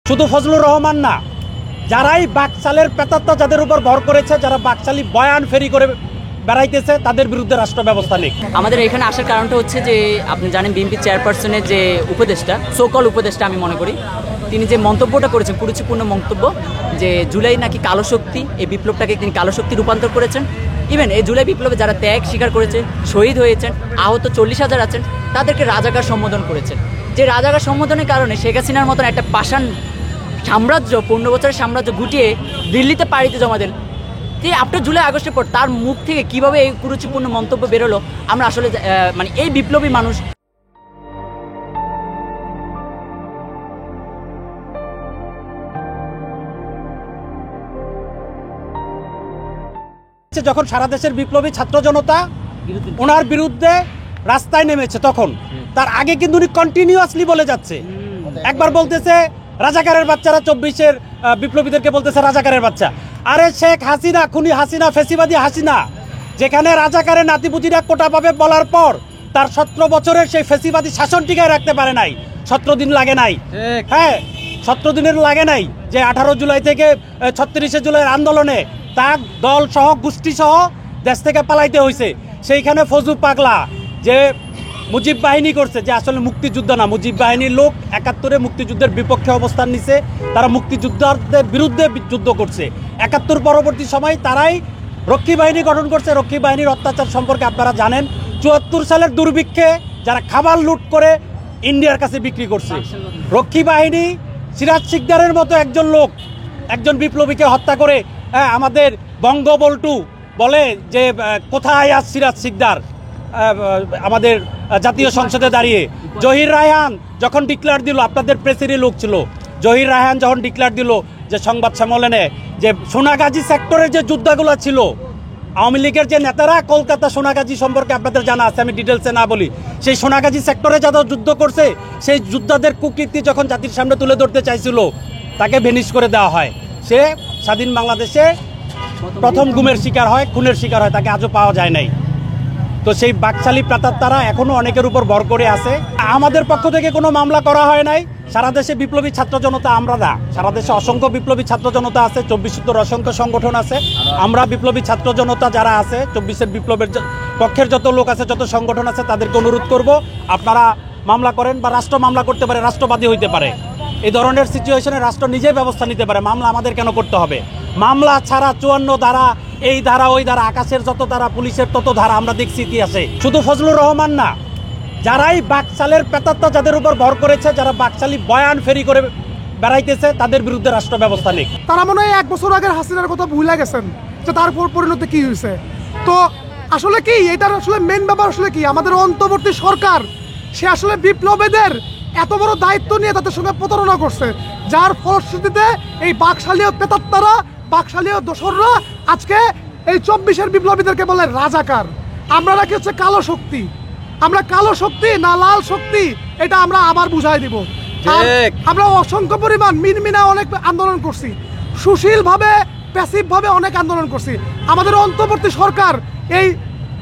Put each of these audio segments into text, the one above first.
শুধু ফজলুর রহমান না, যারাই বাকশালের প্রেতাত্মা যাদের উপর ভর করেছে, যারা বাকশালী বয়ান ফেরি করে বেড়াইতেছে, তাদের বিরুদ্ধে রাষ্ট্র ব্যবস্থা নেই। আমাদের এখানে আসার কারণটা হচ্ছে যে আপনি জানেন বিএনপি চেয়ারপারসনের যে উপদেষ্টা, সোকল উপদেষ্টা আমি মনে করি, তিনি যে মন্তব্যটা করেছেন, কুরুচিপূর্ণ মন্তব্য, যে জুলাই নাকি কালো শক্তি, এই বিপ্লবটাকে তিনি কালো শক্তি রূপান্তর করেছেন। ইভেন এই জুলাই বিপ্লবে যারা ত্যাগ স্বীকার করেছে, শহীদ হয়েছেন, আহত 40,000 আছেন, তাদেরকে রাজাকার সম্বোধন করেছেন। যে রাজাকার সম্বোধনের কারণে শেখ হাসিনার মতন একটা পাষাণ সাম্রাজ্য, 15 বছরের সাম্রাজ্য গুটিয়ে দিল্লিতে পাড়িতে জমা দেন। যে আপনার জুলাই আগস্টের পর তার মুখ থেকে কিভাবে এই কুরুচিপূর্ণ মন্তব্য বেরোলো, আমরা আসলে মানে এই বিপ্লবী মানুষ যখন সারা দেশের বিপ্লবী ছাত্র জনতা ওনার বিরুদ্ধে রাস্তায় নেমেছে, তখন তার আগে কিন্তু উনি কন্টিনিউয়াসলি বলে যাচ্ছে। একবার বলতেছে রাজাকারের বাচ্চারা, 24-এর বিপ্লবীদেরকে বলতেছে রাজাকারের বাচ্চা। আরে শেখ হাসিনা, খুনি হাসিনা, ফেসিবাদী হাসিনা, যেখানে রাজাকারের নাতিপুতিরা কোটা পাবে বলার পর তার 17 বছরের সেই ফেসিবাদী শাসন টিকায় রাখতে পারে নাই। 17 দিন লাগে নাই, হ্যাঁ 17 দিনের লাগে নাই, যে 18 জুলাই থেকে 36শে জুলাইয়ের আন্দোলনে তার দল সহ গোষ্ঠী সহ দেশ থেকে পালাইতে হয়েছে। সেইখানে ফজু পাগলা যে মুজিব বাহিনী করছে, যে আসলে মুক্তিযুদ্ধ না, মুজিব বাহিনীর লোক 71-এ মুক্তিযুদ্ধের বিপক্ষে অবস্থান নিছে, তারা মুক্তিযোদ্ধাদের বিরুদ্ধে যুদ্ধ করছে। 71 পরবর্তী সময় তারাই রক্ষী বাহিনী গঠন করছে। রক্ষী বাহিনীর অত্যাচার সম্পর্কে আপনারা জানেন। 74 সালের দুর্ভিক্ষে যারা খাবার লুট করে ইন্ডিয়ার কাছে বিক্রি করছে। রক্ষী বাহিনী সিরাজ শিকদারের মতো একজন লোক, একজন বিপ্লবীকে হত্যা করে আমাদের বঙ্গবল্টু বলে যে কোথায় আজ সিরাজ শিকদার আমাদের জাতীয় সংসদে দাঁড়িয়ে। জহির রায়হান যখন ডিক্লেয়ার দিল, আপনাদের প্রেসিডেন্ট লোক ছিল, জহির রায়হান যখন ডিক্লেয়ার দিল যে সংবাদ সম্মেলনে, যে সোনাগাজী সেক্টরের যে যুদ্ধগুলো ছিল, আওয়ামী লীগের যে নেতারা কলকাতা সোনাগাজী সম্পর্কে আপনাদের জানা আছে, আমি ডিটেলসে না বলি, সেই সোনাগাজী সেক্টরে যারা যুদ্ধ করছে, সেই যোদ্ধাদের কুকীর্তি যখন জাতির সামনে তুলে ধরতে চাইছিল, তাকে ভেনিশ করে দেওয়া হয়। সে স্বাধীন বাংলাদেশে প্রথম গুমের শিকার হয়, খুনের শিকার হয়, তাকে আজও পাওয়া যায় নাই। তো সেই বাকশালী প্রেতাত্মারা এখনো অনেকের উপর ভর করে আছে। আমাদের পক্ষ থেকে কোনো মামলা করা হয় নাই। সারা দেশে বিপ্লবী ছাত্র জনতা, আমরা না, সারা দেশে অসংখ্য বিপ্লবী ছাত্র জনতা আছে, 24 অসংখ্য সংগঠন আছে। আমরা বিপ্লবী ছাত্র জনতা যারা আছে, 24-এর বিপ্লবের পক্ষের যত লোক আছে, যত সংগঠন আছে, তাদেরকে অনুরোধ করব আপনারা মামলা করেন, বা রাষ্ট্র মামলা করতে পারে, রাষ্ট্রবাদী হইতে পারে। এই ধরনের সিচুয়েশনে রাষ্ট্র নিজেই ব্যবস্থা নিতে পারে। মামলা আমাদের কেন করতে হবে? মামলা ছাড়া 54 ধারা, এই ধারা ওই ধারা, আকাশের যত ধারা, পুলিশের তত ধারা আমরা দেখছি ইতিহাসে। শুধু ফজলুর রহমান না, যারাই বাকশালের প্রেতাত্মা যাদের উপর ভর করেছে, যারা বাকশালী বয়ান ফেরি করে বেড়াইতেছে, তাদের বিরুদ্ধে রাষ্ট্র ব্যবস্থা নেই। তারা মনে হয় 1 বছর আগের হাসিনার কথা ভুলে গেছেন, যে তারপর পরিণতি কি হয়েছে। তো আসলে কি এটার আসলে মেন ব্যাপার আসলে কি, আমাদের অন্তর্বর্তী সরকার সে আসলে বিপ্লবীদের এত বড় দায়িত্ব নিয়ে তাদের সঙ্গে প্রতারণা করছে, যার ফলশ্রুতিতে এই বাকশালীয় প্রেতাত্মারা, বাকশালীয় দোসররা আজকে এই 24-এর বিপ্লবীদেরকে বলে রাজাকার। আমরা নাকি হচ্ছে কালো শক্তি। আমরা কালো শক্তি না লাল শক্তি, এটা আমরা আবার বুঝাই দিব। আমরা অসংখ্য পরিমাণ মিনমিনা অনেক আন্দোলন করছি, সুশীলভাবে প্যাসিভভাবে অনেক আন্দোলন করছি। আমাদের অন্তর্বর্তী সরকার এই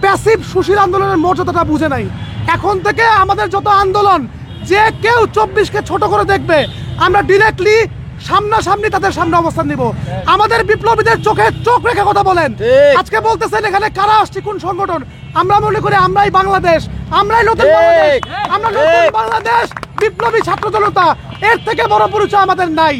প্যাসিভ সুশীল আন্দোলনের মর্যাদাটা বুঝে নাই। এখন থেকে আমাদের যত আন্দোলন, যে কেউ 24-কে ছোট করে দেখবে, আমরা ডিরেক্টলি সামনাসামনি তাদের সামনে অবস্থান নিব। আমাদের বিপ্লবীদের চোখে চোখ রেখে কথা বলেন। আজকে বলতেছেন এখানে কারা আসছে, কোন সংগঠন? আমরা মনে করি আমরাই বাংলাদেশ, আমরাই নতুন বাংলাদেশ, আমরা নতুন বাংলাদেশ, বিপ্লবী ছাত্র জনতা। এর থেকে বড় পরিচয় আমাদের নাই।